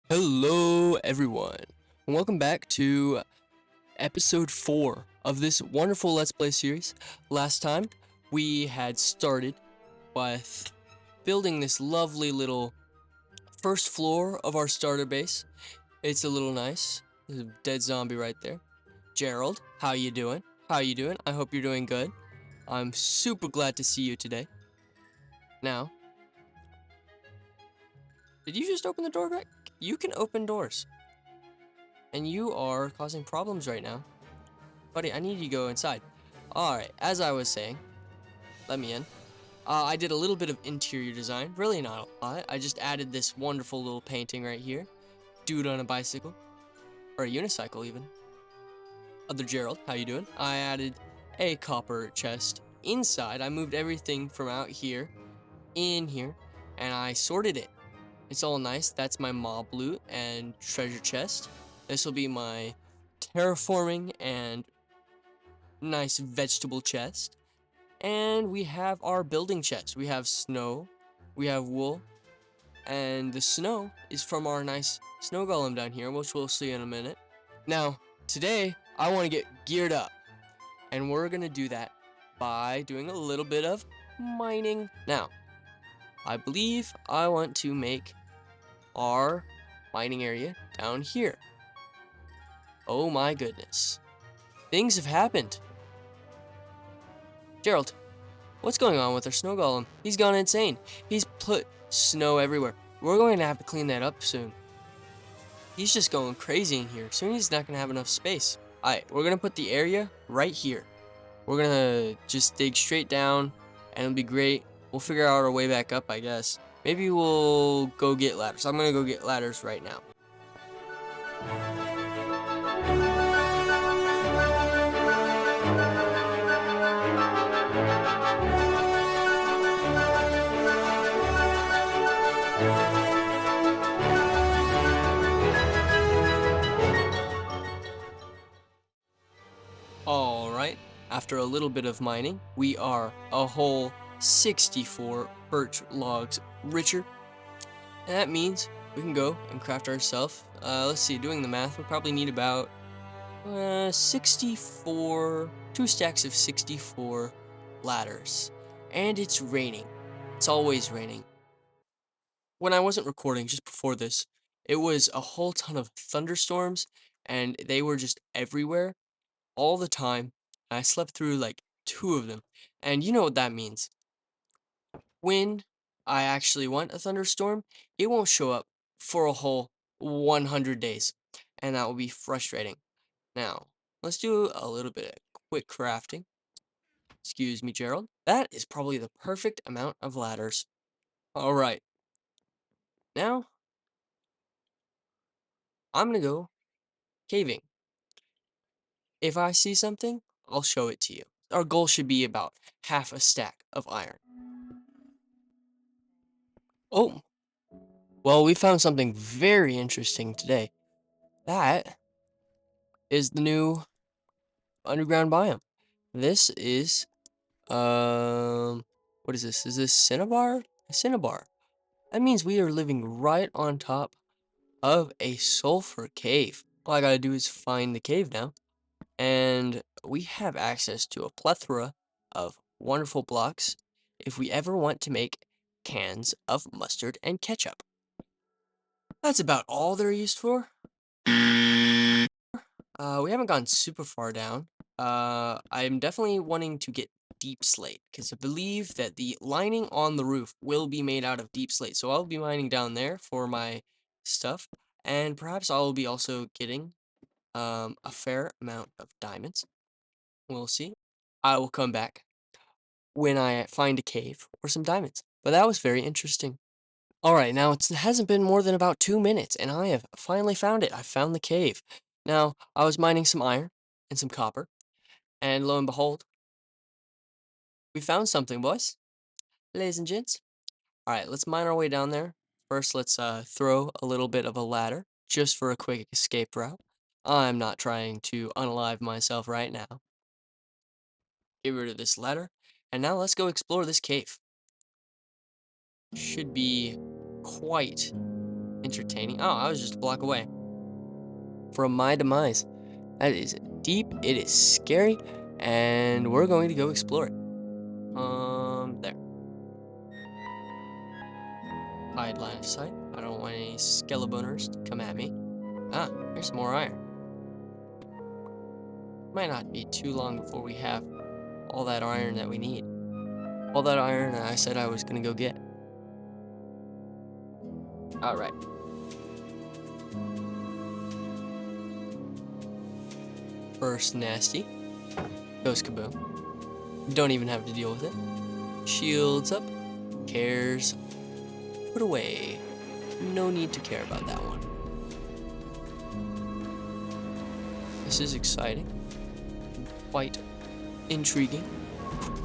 Hello, everyone, and welcome back to episode 4 of this wonderful Let's Play series. Last time, we had started with building this lovely little first floor of our starter base. It's a little nice. There's a dead zombie right there. Gerald, how you doing? How you doing? I hope you're doing good. I'm super glad to see you today. Now, did you just open the door, Greg? You can open doors. And you are causing problems right now. Buddy, I need you to go inside. Alright, as I was saying, let me in. I did a little bit of interior design, really not a lot. I just added this wonderful little painting right here. Dude on a bicycle, or a unicycle even. Other Gerald, how you doing? I added a copper chest inside. I moved everything from out here, in here, and I sorted it. It's all nice. That's my mob loot and treasure chest. This will be my terraforming and nice vegetable chest. And we have our building chest. We have snow, we have wool, and the snow is from our nice snow golem down here, which we'll see in a minute. Now, today, I want to get geared up, and we're going to do that by doing a little bit of mining. Now, I believe I want to make our mining area down here. Oh my goodness. Things have happened. Gerald, what's going on with our snow golem? He's gone insane. He's put snow everywhere. We're going to have to clean that up soon. He's just going crazy in here. Soon he's not going to have enough space. Alright, we're going to put the area right here. We're going to just dig straight down and it'll be great. We'll figure out our way back up, I guess. Maybe we'll go get ladders. I'm going to go get ladders right now. Alright, after a little bit of mining, we are a whole 64 birch logs richer. And that means we can go and craft ourselves. Let's see, doing the math, we'll probably need about 64, 2 stacks of 64 ladders. And it's raining. It's always raining. When I wasn't recording just before this, it was a whole ton of thunderstorms and they were just everywhere all the time. I slept through like 2 of them. And you know what that means. When I actually want a thunderstorm, it won't show up for a whole 100 days. And that will be frustrating. Now, let's do a little bit of quick crafting. Excuse me, Gerald. That is probably the perfect amount of ladders. Alright. Now, I'm gonna go caving. If I see something, I'll show it to you. Our goal should be about half a stack of iron. Oh, well, we found something very interesting today. That is the new underground biome. This is, what is this? Is this cinnabar? A cinnabar. That means we are living right on top of a sulfur cave. All I gotta do is find the cave now. And we have access to a plethora of wonderful blocks if we ever want to make cans of mustard and ketchup. That's about all they're used for. We haven't gone super far down. I'm definitely wanting to get deep slate because I believe that the lining on the roof will be made out of deep slate. So I'll be mining down there for my stuff, and perhaps I'll be also getting a fair amount of diamonds. We'll see. I will come back when I find a cave or some diamonds. But that was very interesting. Alright, now it hasn't been more than about 2 minutes, and I have finally found it. I found the cave. Now, I was mining some iron and some copper, and lo and behold, we found something, boys. Ladies and gents. Alright, let's mine our way down there. First, let's throw a little bit of a ladder, just for a quick escape route. I'm not trying to unalive myself right now. Get rid of this ladder, and now let's go explore this cave. Should be quite entertaining. Oh, I was just a block away from my demise. That is deep, it is scary, and we're going to go explore it. There. Hide line of sight. I don't want any skeleboners to come at me. Ah, there's some more iron. Might not be too long before we have all that iron that we need. All that iron that I said I was gonna go get. Alright. First nasty. Goes kaboom. Don't even have to deal with it. Shields up. Cares. Put away. No need to care about that one. This is exciting. Quite intriguing.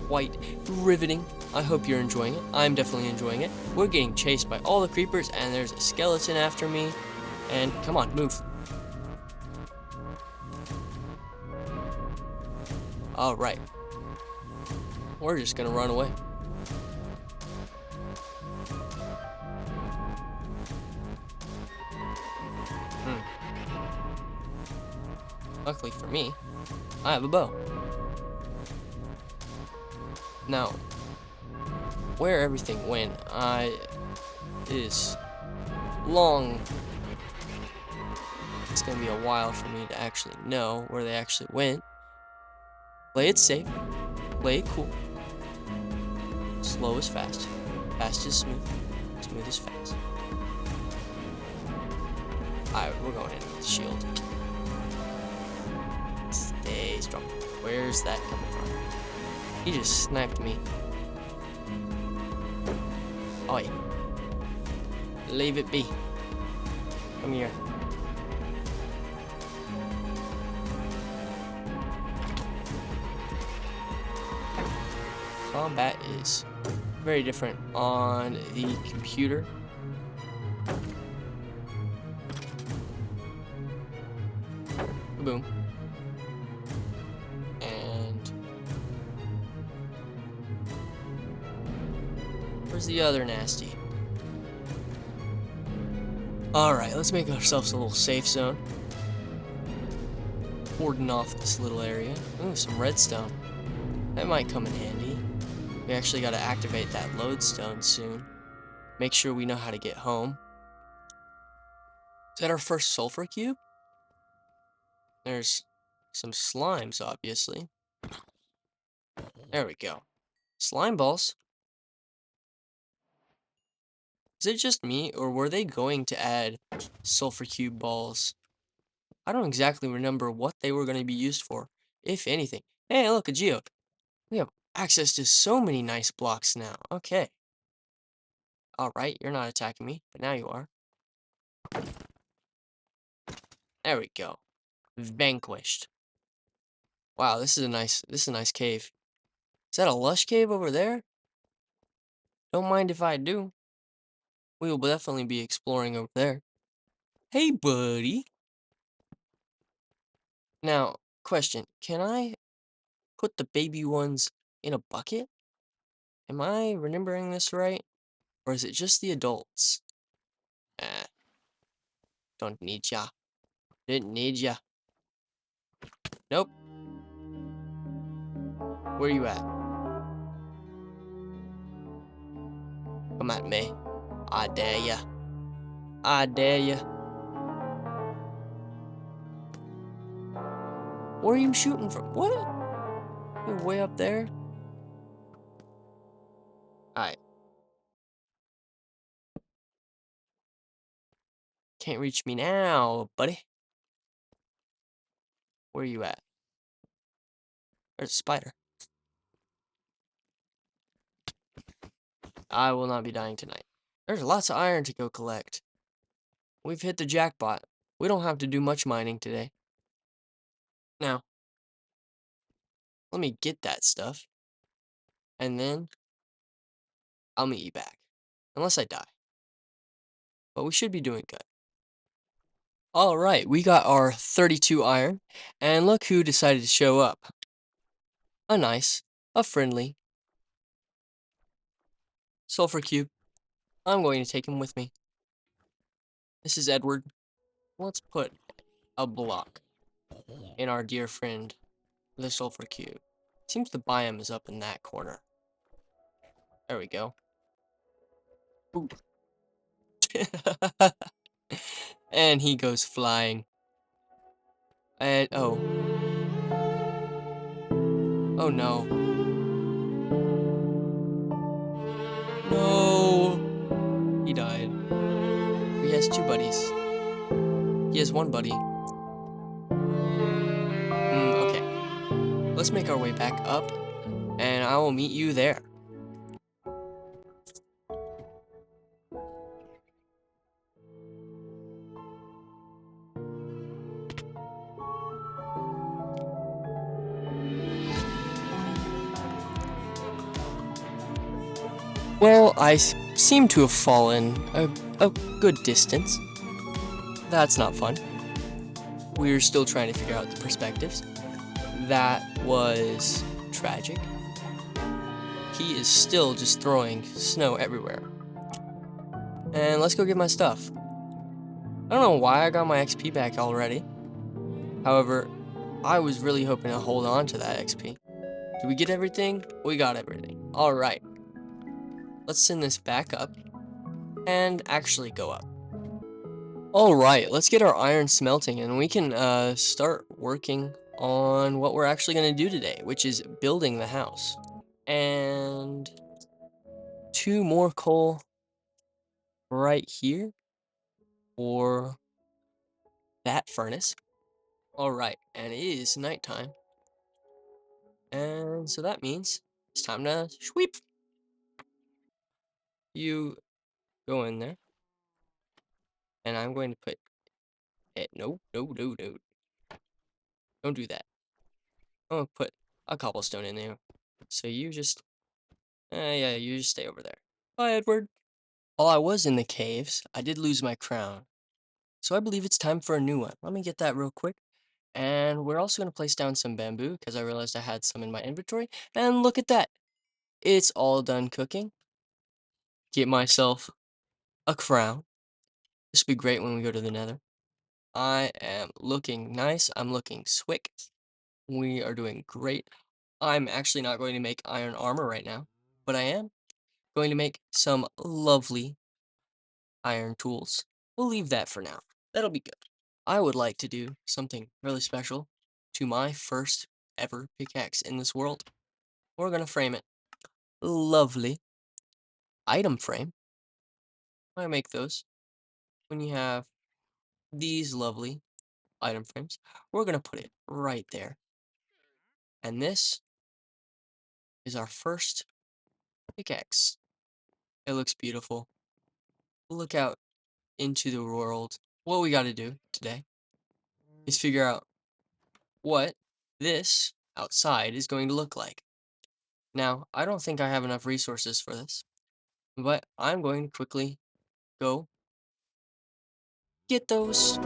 Quite riveting. I hope you're enjoying it. I'm definitely enjoying it. We're getting chased by all the creepers, and there's a skeleton after me. And come on, move. Alright. We're just gonna run away. Luckily for me, I have a bow. Now, where everything went, is long. It's gonna be a while for me to actually know where they actually went. Play it safe. Play it cool. Slow is fast. Fast is smooth. Smooth is fast. Alright, we're going in with the shield. Stay strong. Where's that coming from? He just sniped me. Oi. Leave it be. Come here. Combat is very different on the computer. Boom. And where's the other nasty? Alright, let's make ourselves a little safe zone. Cordon off this little area. Ooh, some redstone. That might come in handy. We actually got to activate that lodestone soon. Make sure we know how to get home. Is that our first sulfur cube? There's some slimes, obviously. There we go. Slime balls. Is it just me, or were they going to add sulfur cube balls? I don't exactly remember what they were going to be used for, if anything. Hey, look, a geode. We have access to so many nice blocks now. Okay. Alright, you're not attacking me, but now you are. There we go. Vanquished. Wow, this is a nice cave. Is that a lush cave over there? Don't mind if I do. We will definitely be exploring over there. Hey, buddy. Now, question. Can I put the baby ones in a bucket? Am I remembering this right? Or is it just the adults? Eh, don't need ya. Didn't need ya. Nope. Where you at? Come at me. I dare ya. I dare ya. Where are you shooting from? What? You're way up there? Alright. Can't reach me now, buddy. Where you at? There's a spider. I will not be dying tonight. There's lots of iron to go collect. We've hit the jackpot. We don't have to do much mining today. Now, let me get that stuff. And then I'll meet you back. Unless I die. But we should be doing good. Alright, we got our 32 iron. And look who decided to show up. A friendly sulfur cube. I'm going to take him with me. This is Edward. Let's put a block in our dear friend, the sulfur cube. Seems the biome is up in that corner. There we go. Ooh. And he goes flying. And oh no. No. He died. He has two buddies. He has one buddy. Okay. Let's make our way back up, and I will meet you there. Well, seem to have fallen a good distance. That's not fun. We're still trying to figure out the perspectives. That was tragic. He is still just throwing snow everywhere. And let's go get my stuff. I don't know why I got my XP back already. However, I was really hoping to hold on to that XP. Did we get everything? We got everything. Alright. Let's send this back up and actually go up. Alright, let's get our iron smelting and we can start working on what we're actually going to do today, which is building the house. And 2 more coal right here for that furnace. Alright, and it is nighttime. And so that means it's time to sweep. You go in there. And I'm going to put it. No, no, no, no. Don't do that. I'm going to put a cobblestone in there. So you just, yeah, you just stay over there. Bye, Edward. While I was in the caves, I did lose my crown. So I believe it's time for a new one. Let me get that real quick. And we're also going to place down some bamboo because I realized I had some in my inventory. And look at that. It's all done cooking. Get myself a crown. This will be great when we go to the nether. I am looking nice. I'm looking swick. We are doing great. I'm actually not going to make iron armor right now, but I am going to make some lovely iron tools. We'll leave that for now. That'll be good. I would like to do something really special to my first ever pickaxe in this world. We're going to frame it. Lovely item frame. I make those when you have these lovely item frames. We're going to put it right there. And this is our first pickaxe. It looks beautiful. Look out into the world. What we got to do today is figure out what this outside is going to look like. Now, I don't think I have enough resources for this, but I'm going to quickly go get those.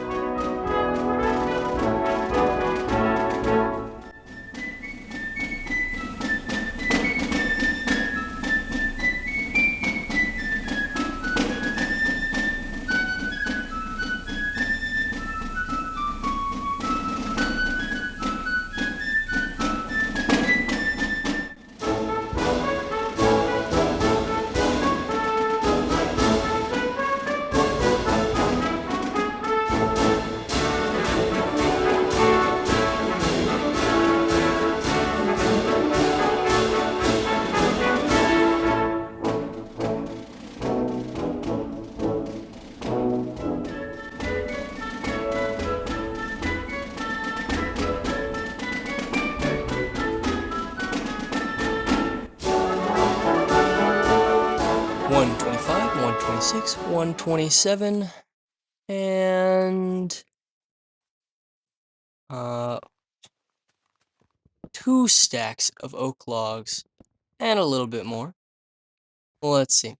125, 126, 127, and 2 stacks of oak logs, and a little bit more. Let's see.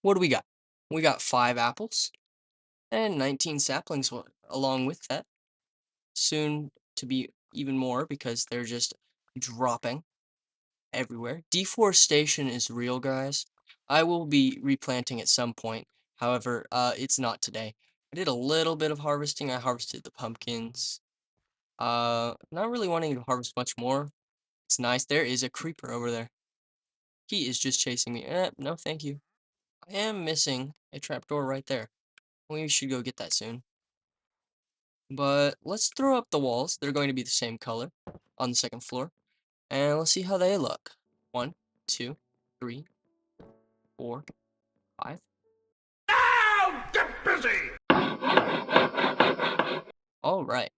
What do we got? We got 5 apples and 19 saplings along with that. Soon to be even more because they're just dropping everywhere. Deforestation is real, guys. I will be replanting at some point. However, it's not today. I did a little bit of harvesting. I harvested the pumpkins. Not really wanting to harvest much more. It's nice. There is a creeper over there. He is just chasing me. No, thank you. I am missing a trapdoor right there. We should go get that soon. But let's throw up the walls. They're going to be the same color on the second floor. And let's see how they look. 1, 2, 3, 4, 5. Now get busy! All right.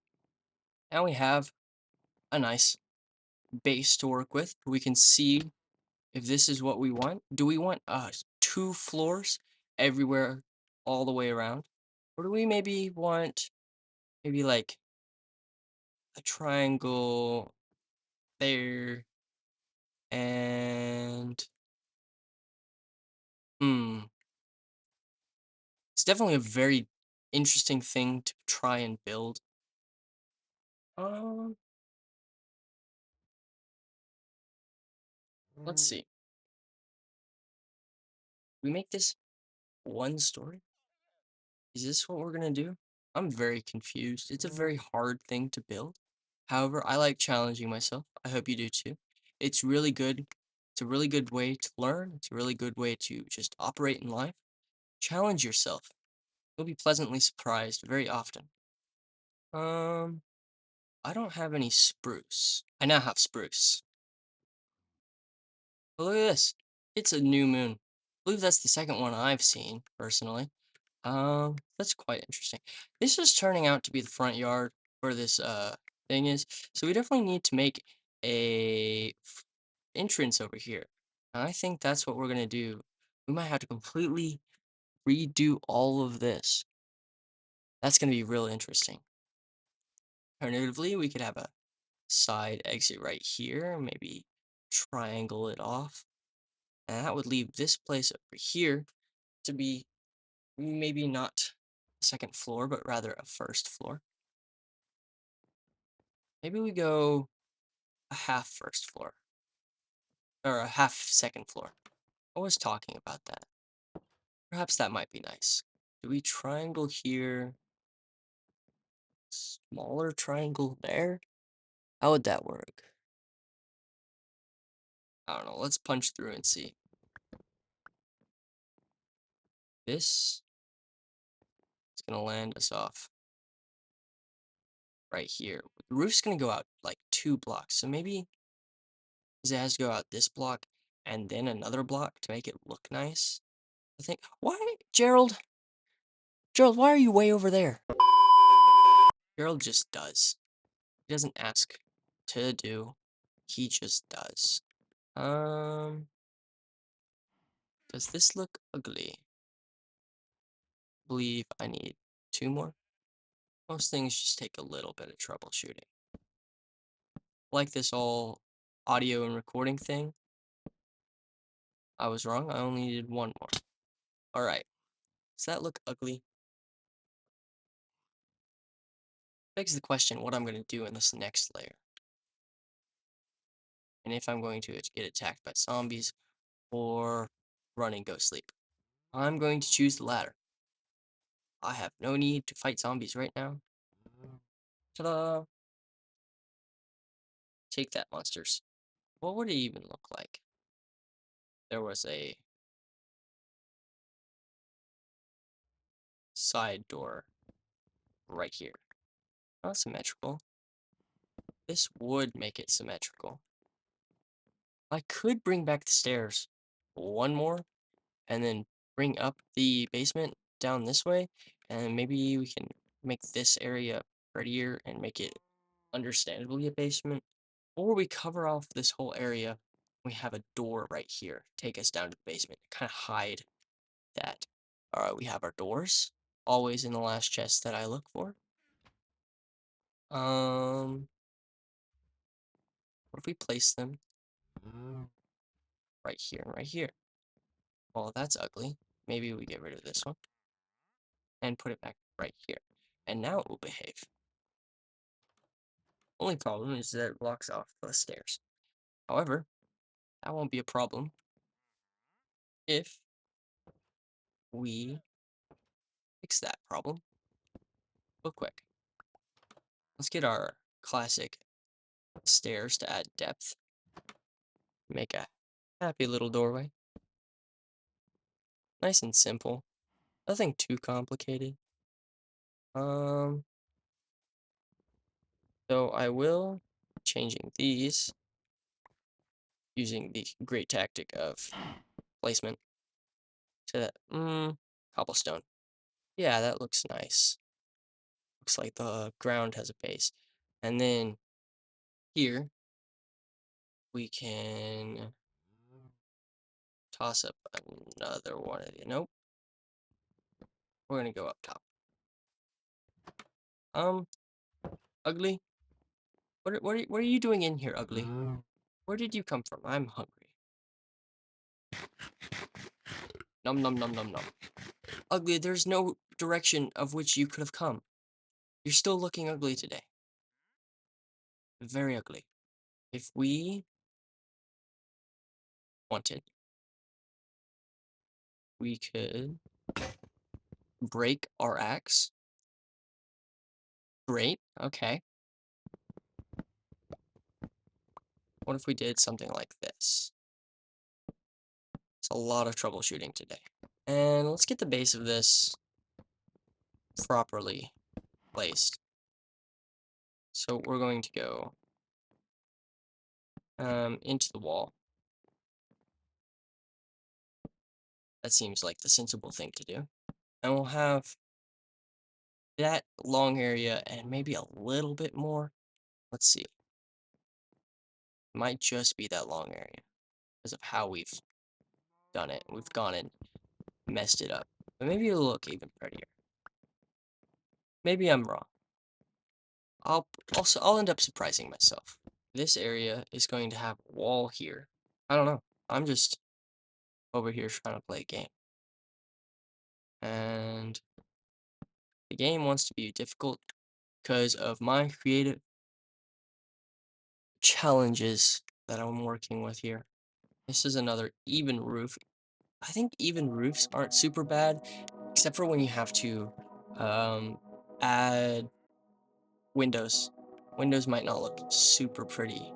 Now we have a nice base to work with. We can see if this is what we want. Do we want 2 floors everywhere all the way around? Or do we maybe want maybe like a triangle there and hmm. It's definitely a very interesting thing to try and build. Um, let's see. We make this 1 story? Is this what we're gonna do? I'm very confused. It's a very hard thing to build. However, I like challenging myself. I hope you do too. It's really good. It's a really good way to learn. It's a really good way to just operate in life. Challenge yourself. You'll be pleasantly surprised very often. Um, I don't have any spruce. I now have spruce. But look at this. It's a new moon. I believe that's the second one I've seen, personally. That's quite interesting. This is turning out to be the front yard where this thing is. So we definitely need to make a entrance over here. And I think that's what we're gonna do. We might have to completely redo all of this. That's gonna be real interesting. Alternatively, we could have a side exit right here, maybe triangle it off. And that would leave this place over here to be maybe not a second floor, but rather a first floor. Maybe we go a half first floor, or a half second floor. I was talking about that. Perhaps that might be nice. Do we triangle here? Smaller triangle there? How would that work? I don't know. Let's punch through and see. This is going to land us off right here. The roof's going to go out like 2 blocks. So maybe it has to go out this block and then another block to make it look nice. I think. Why, Gerald? Gerald, why are you way over there? Gerald just does. He doesn't ask to do. He just does. Does this look ugly? I believe I need 2 more. Most things just take a little bit of troubleshooting. Like this whole audio and recording thing. I was wrong. I only needed 1 more. Alright. Does that look ugly? Begs the question what I'm going to do in this next layer. And if I'm going to get attacked by zombies or run and go sleep. I'm going to choose the latter. I have no need to fight zombies right now. Ta-da! Take that, monsters. What would it even look like? There was a side door right here. Not symmetrical. This would make it symmetrical. I could bring back the stairs 1 more and then bring up the basement down this way, and maybe we can make this area prettier and make it understandably a basement. Or we cover off this whole area. We have a door right here. Take us down to the basement. Kind of hide that. Alright, we have our doors. Always in the last chest that I look for. What if we place them right here and right here? Well, that's ugly. Maybe we get rid of this one and put it back right here. And now it will behave. Only problem is that it blocks off the stairs. However, that won't be a problem if we fix that problem. real quick. Let's get our classic stairs to add depth. Make a happy little doorway. Nice and simple. Nothing too complicated. So I will changing these using the great tactic of placement to that cobblestone. Yeah, that looks nice. Looks like the ground has a base. And then here we can toss up another one of the nope. We're gonna go up top. Ugly. What are you doing in here, Ugly? Where did you come from? I'm hungry. Num num num num num. Ugly, there's no direction of which you could have come. You're still looking ugly today. Very ugly. If we wanted, we could break our axe. Great. Okay. What if we did something like this? It's a lot of troubleshooting today. And let's get the base of this properly placed. So we're going to go into the wall. That seems like the sensible thing to do. And we'll have that long area and maybe a little bit more. Let's see. Might just be that long area because of how we've done it. We've gone and messed it up. But maybe it'll look even prettier. Maybe I'm wrong. I'll end up surprising myself. This area is going to have a wall here. I don't know. I'm just over here trying to play a game. And the game wants to be difficult because of my creative challenges that I'm working with here. This is another even roof. I think even roofs aren't super bad, except for when you have to add windows. Windows might not look super pretty,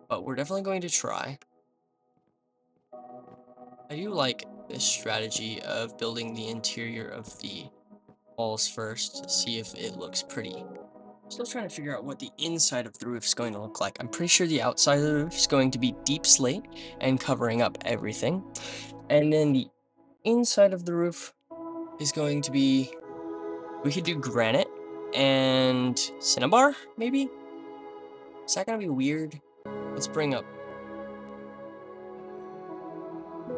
but we're definitely going to try. I do like this strategy of building the interior of the walls first to see if it looks pretty. Still trying to figure out what the inside of the roof is going to look like. I'm pretty sure the outside of the roof is going to be deep slate and covering up everything. And then the inside of the roof is going to be, we could do granite and cinnabar, maybe? Is that going to be weird? Let's bring up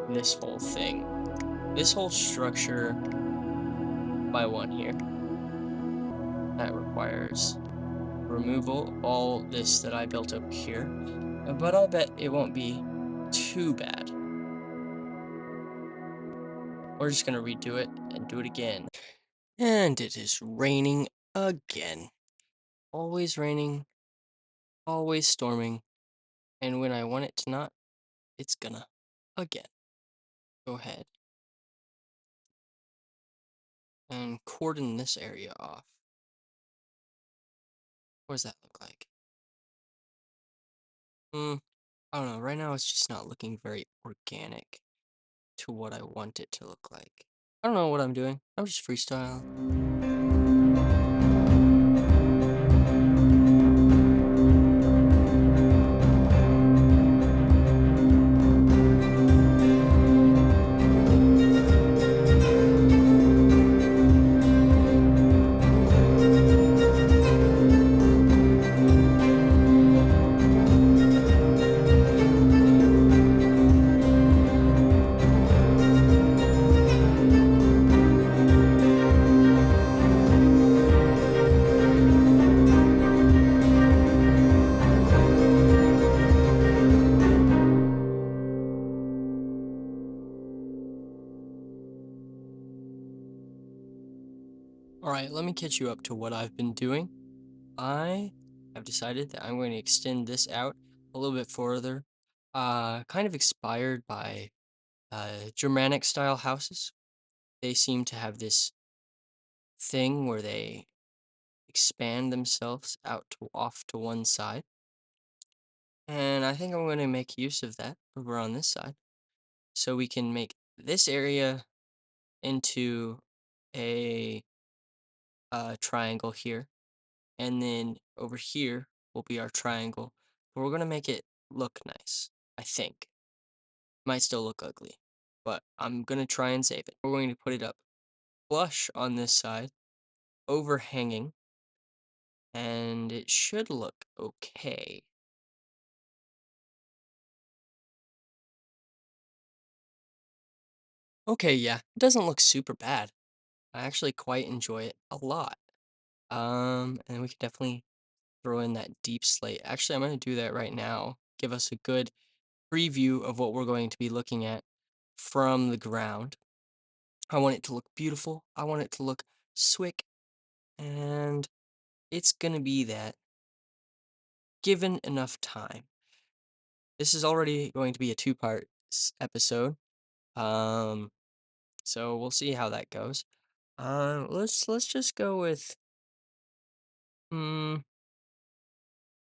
this whole thing. This whole structure by one here. That requires removal of all this that I built up here. But I'll bet it won't be too bad. We're just gonna redo it and do it again. And it is raining again. Always raining, always storming, and when I want it to not, it's gonna again. Go ahead and cordon this area off. What does that look like? I don't know. Right now it's just not looking very organic to what I want it to look like. I don't know what I'm doing. I'm just freestyle. Alright, let me catch you up to what I've been doing. I have decided that I'm going to extend this out a little bit further. Kind of inspired by Germanic style houses. They seem to have this thing where they expand themselves out to off to one side. And I think I'm going to make use of that over on this side. So we can make this area into a triangle here. And then over here will be our triangle. But we're going to make it look nice, I think. Might still look ugly, but I'm going to try and save it. We're going to put it up flush on this side, overhanging, and it should look okay. Okay, yeah, it doesn't look super bad. I actually quite enjoy it a lot. And we could definitely throw in that deep slate. Actually, I'm going to do that right now. Give us a good preview of what we're going to be looking at from the ground. I want it to look beautiful. I want it to look slick, and it's going to be that given enough time. This is already going to be a two-part episode. Um, so we'll see how that goes. Let's just go with mm,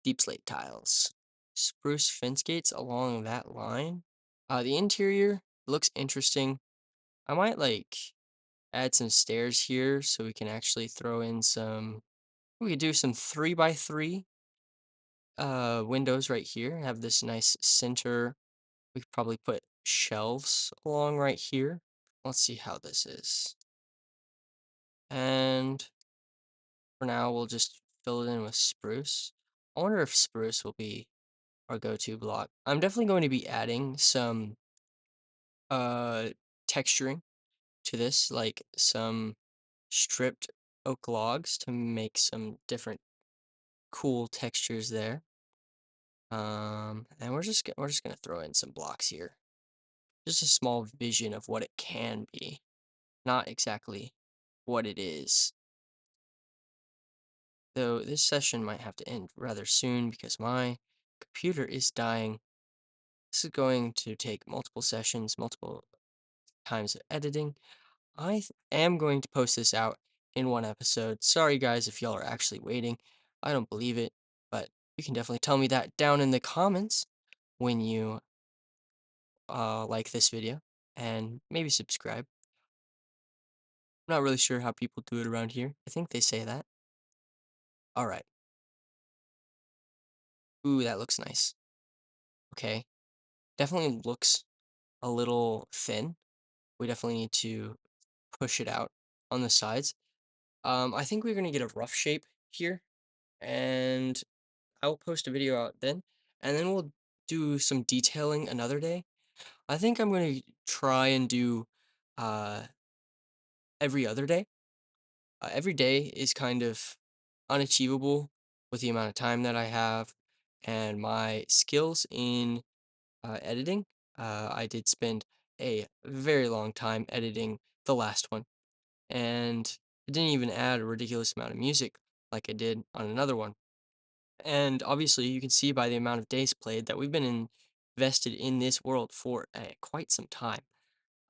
deep slate tiles. Spruce fence gates along that line. The interior looks interesting. I might like add some stairs here so we can actually throw in some. We could do some 3x3 windows right here. Have this nice center. We could probably put shelves along right here. Let's see how this is. And for now, we'll just fill it in with spruce. I wonder if spruce will be our go-to block. I'm definitely going to be adding some uh texturing to this, like some stripped oak logs to make some different cool textures there. And we're just gonna throw in some blocks here. Just a small vision of what it can be, not exactly what it is. Though this session might have to end rather soon because my computer is dying. This is going to take multiple sessions, multiple times of editing. Am going to post this out in one episode. Sorry, guys, if y'all are actually waiting. I don't believe it, but you can definitely tell me that down in the comments when you like this video and maybe subscribe. I'm not really sure how people do it around here. I think they say that. All right. Ooh, that looks nice. Okay. Definitely looks a little thin. We definitely need to push it out on the sides. I think we're gonna get a rough shape here, and I will post a video out then, and then we'll do some detailing another day. I think I'm gonna try and do uh every other day. Every day is kind of unachievable with the amount of time that I have and my skills in editing. I did spend a very long time editing the last one, and I didn't even add a ridiculous amount of music like I did on another one. And obviously, you can see by the amount of days played that we've been invested in this world for quite some time.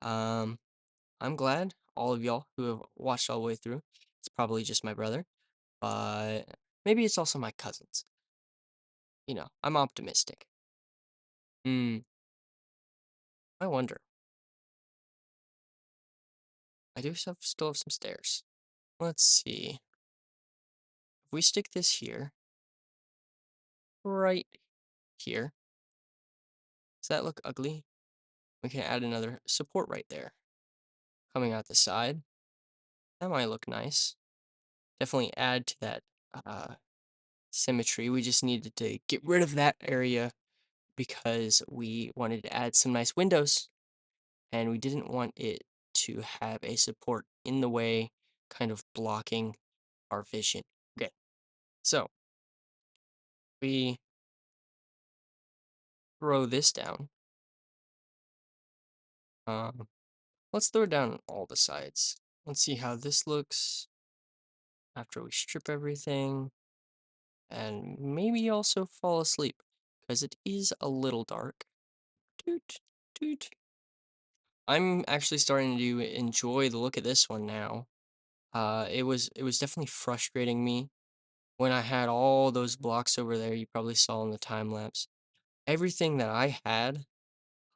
Um, I'm glad all of y'all who have watched all the way through. It's probably just my brother, but maybe it's also my cousins. I'm optimistic. Hmm, I wonder. I do still have some stairs. Let's see. If we stick this here, right here, does that look ugly? We can add another support right there, coming out the side. That might look nice. Definitely add to that uh, symmetry. We just needed to get rid of that area because we wanted to add some nice windows and we didn't want it to have a support in the way, kind of blocking our vision. Okay, so we throw this down. Um, let's throw it down on all the sides. Let's see how this looks after we strip everything and maybe also fall asleep because it is a little dark. Toot, toot. I'm actually starting to enjoy the look of this one now. It was definitely frustrating me when I had all those blocks over there. You probably saw in the time lapse. Everything that I had,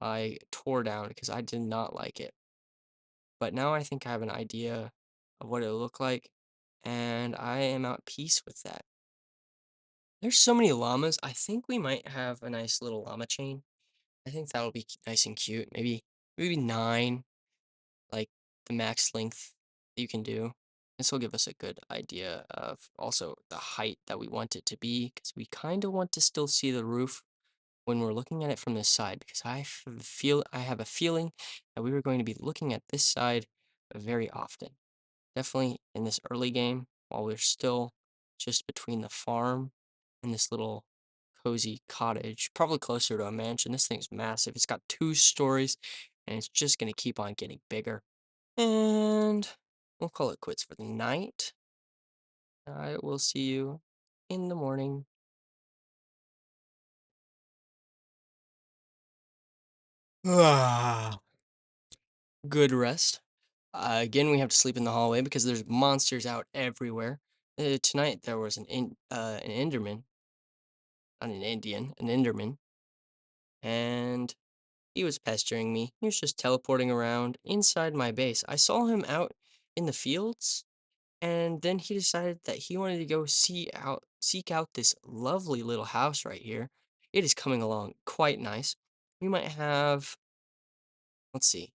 I tore down because I did not like it. But now I think I have an idea of what it'll look like, and I am at peace with that. There's so many llamas. I think we might have a nice little llama chain. I think that'll be nice and cute. Maybe 9, like the max length you can do. This will give us a good idea of also the height that we want it to be, because we kind of want to still see the roof when we're looking at it from this side, because I have a feeling that we were going to be looking at this side very often. Definitely in this early game, while we're still just between the farm and this little cozy cottage, probably closer to a mansion. This thing's massive. It's got 2 stories, and it's just gonna keep on getting bigger. And we'll call it quits for the night. I will see you in the morning. Ah, good rest. Again, we have to sleep in the hallway because there's monsters out everywhere. Tonight there was an Enderman, not an Indian, an Enderman, and he was pestering me. He was just teleporting around inside my base. I saw him out in the fields, and then he decided that he wanted to go seek out this lovely little house right here. It is coming along quite nice. We might have, let's see,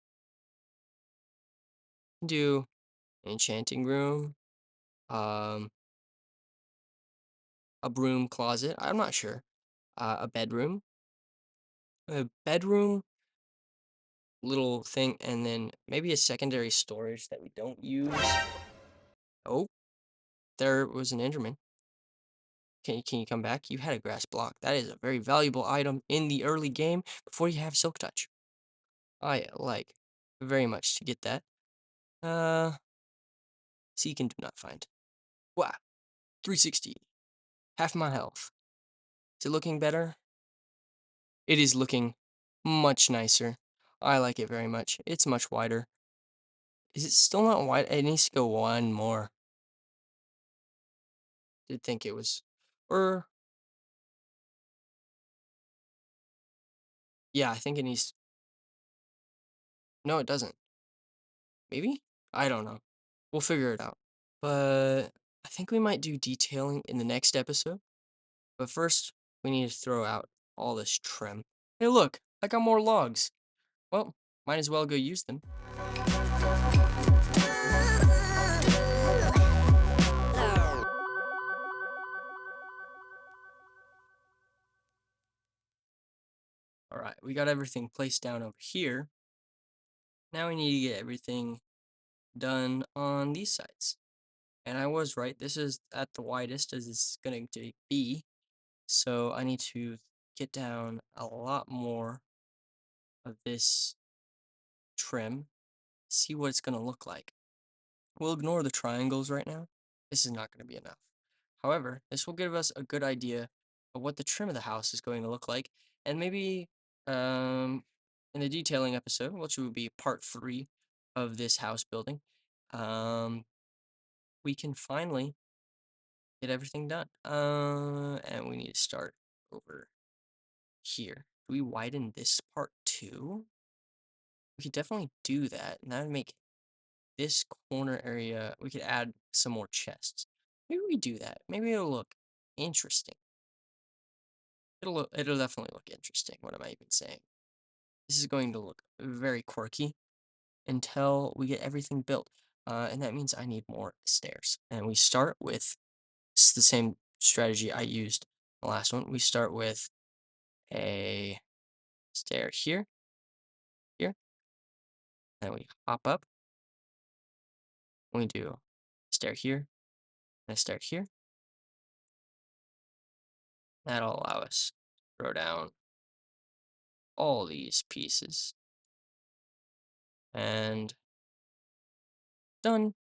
do an enchanting room, um, a broom closet. I'm not sure. A bedroom, little thing, and then maybe a secondary storage that we don't use. Oh, there was an Enderman. Can you come back? You had a grass block. That is a very valuable item in the early game before you have Silk Touch. I like very much to get that. Seek and do not find. Wow, 360. Half my health. Is it looking better? It is looking much nicer. I like it very much. It's much wider. Is it still not wide? It needs to go one more. Did think it was, or yeah, I think it needs. No, it doesn't. Maybe? I don't know. We'll figure it out. But I think we might do detailing in the next episode. But first, we need to throw out all this trim. Hey, look, I got more logs. Well, might as well go use them. All right, we got everything placed down over here. Now we need to get everything done on these sides. And I was right, this is at the widest as it's going to be. So I need to get down a lot more of this trim, see what it's going to look like. We'll ignore the triangles right now. This is not going to be enough. However, this will give us a good idea of what the trim of the house is going to look like. And maybe in the detailing episode, which will be part 3 of this house building, um, we can finally get everything done. And we need to start over here. Do we widen this part too? We could definitely do that. And that would make this corner area, we could add some more chests. Maybe we do that. Maybe it'll look interesting. It'll definitely look interesting. What am I even saying? This is going to look very quirky until we get everything built. And that means I need more stairs. And we start with the same strategy I used the last one. We start with a stair here, here, and we hop up. We do a stair here, and a stair here. That'll allow us to throw down all these pieces. And done.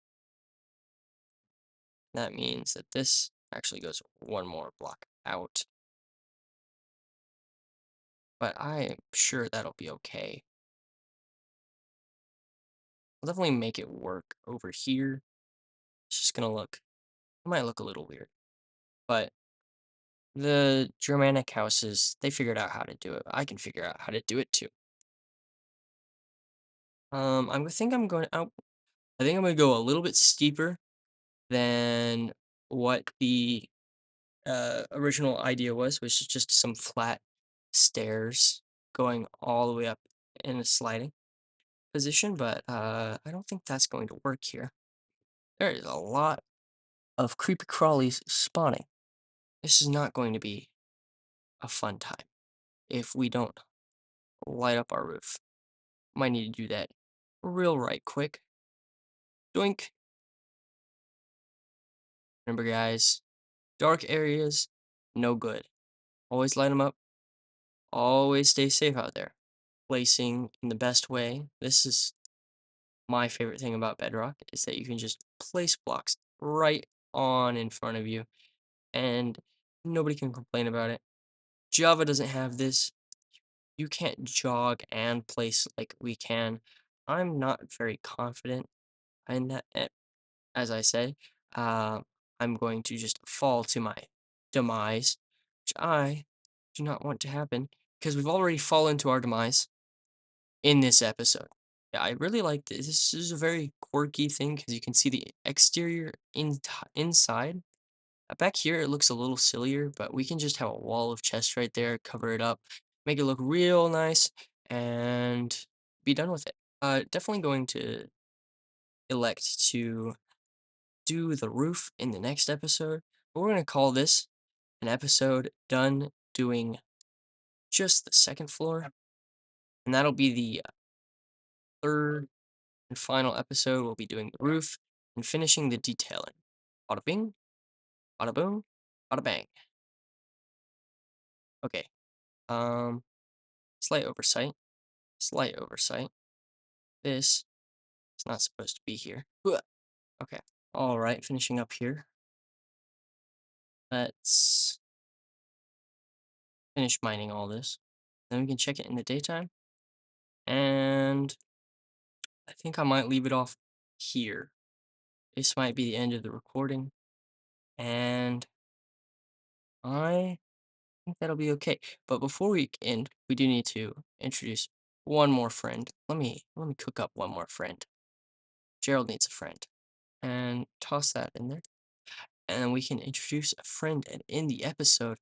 That means that this actually goes one more block out. But I am sure that'll be okay. I'll definitely make it work over here. It's just gonna look, it might look a little weird, but the Germanic houses, they figured out how to do it. I can figure out how to do it too. I think I'm going out. I think I'm gonna go a little bit steeper than what the original idea was, which is just some flat stairs going all the way up in a sliding position. But I don't think that's going to work here. There is a lot of creepy crawlies spawning. This is not going to be a fun time if we don't light up our roof. Might need to do that real right quick. Doink. Remember, guys, dark areas, no good. Always light them up. Always stay safe out there. Placing in the best way. This is my favorite thing about Bedrock is that you can just place blocks right on in front of you and nobody can complain about it. Java doesn't have this. You can't jog and place like we can. I'm not very confident in that. As I say, uh, I'm going to just fall to my demise, which I do not want to happen because we've already fallen to our demise in this episode. Yeah, I really like this. This is a very quirky thing because you can see the exterior inside. Back here, it looks a little sillier, but we can just have a wall of chest right there, cover it up, make it look real nice, and be done with it. Definitely going to elect to do the roof in the next episode. But we're going to call this an episode done doing just the second floor. And that'll be the third and final episode. We'll be doing the roof and finishing the detailing. Bada bing, bada boom, bada bang. Okay. Um, slight oversight. Slight oversight. This is not supposed to be here. Ugh. Okay. All right. Finishing up here. Let's finish mining all this. Then we can check it in the daytime. And I think I might leave it off here. This might be the end of the recording, and I think that'll be okay. But before we end, we do need to introduce one more friend. Let me cook up one more friend. Gerald needs a friend, and toss that in there, and we can introduce a friend and end the episode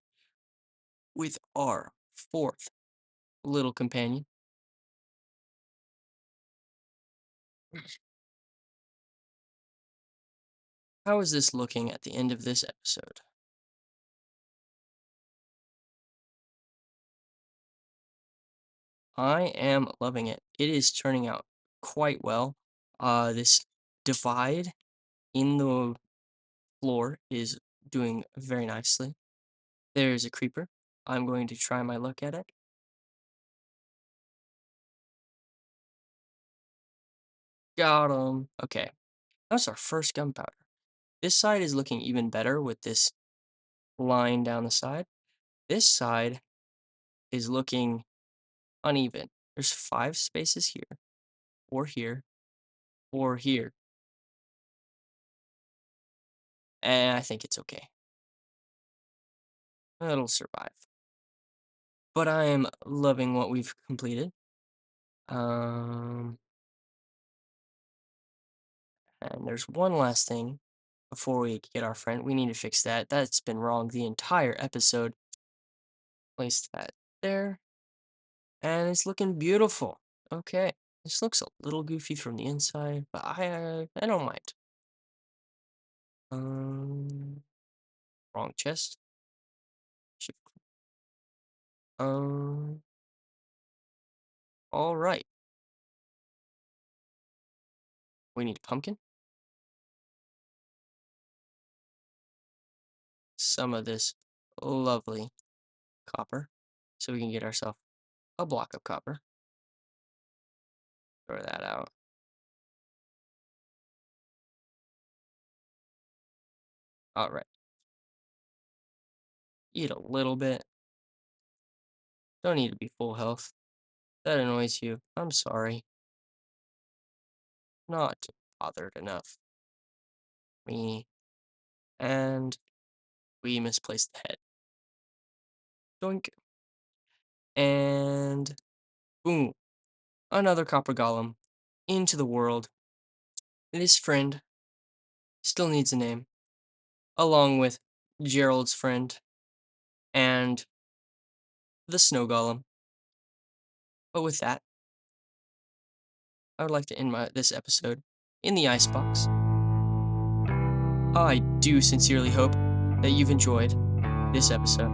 with our fourth little companion. How is this looking at the end of this episode? I am loving it. It is turning out quite well. This divide in the floor is doing very nicely. There's a creeper. I'm going to try my luck at it. Got him. Okay, that's our first gunpowder. This side is looking even better with this line down the side. This side is looking uneven. There's 5 spaces here, 4 here, 4 here, and I think it's okay. It'll survive. But I am loving what we've completed. Um, and there's one last thing before we get our friend. We need to fix that. That's been wrong the entire episode. Place that there. And it's looking beautiful. Okay. This looks a little goofy from the inside, but I don't mind. Um, wrong chest. Shift. Um, all right. We need a pumpkin. Some of this lovely copper, so we can get ourselves a block of copper. Throw that out. All right. Eat a little bit. Don't need to be full health. That annoys you. I'm sorry. Not bothered enough. And we misplaced the head. Doink. And boom. Another copper golem into the world. This friend still needs a name, along with Gerald's friend and the snow golem. But with that, I would like to end this episode in the icebox. I do sincerely hope that you've enjoyed this episode.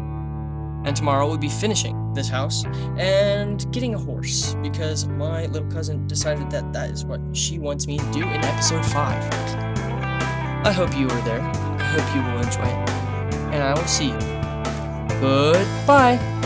And tomorrow we'll be finishing this house and getting a horse because my little cousin decided that that is what she wants me to do in episode 5. I hope you are there. I hope you will enjoy it. And I will see you. Goodbye.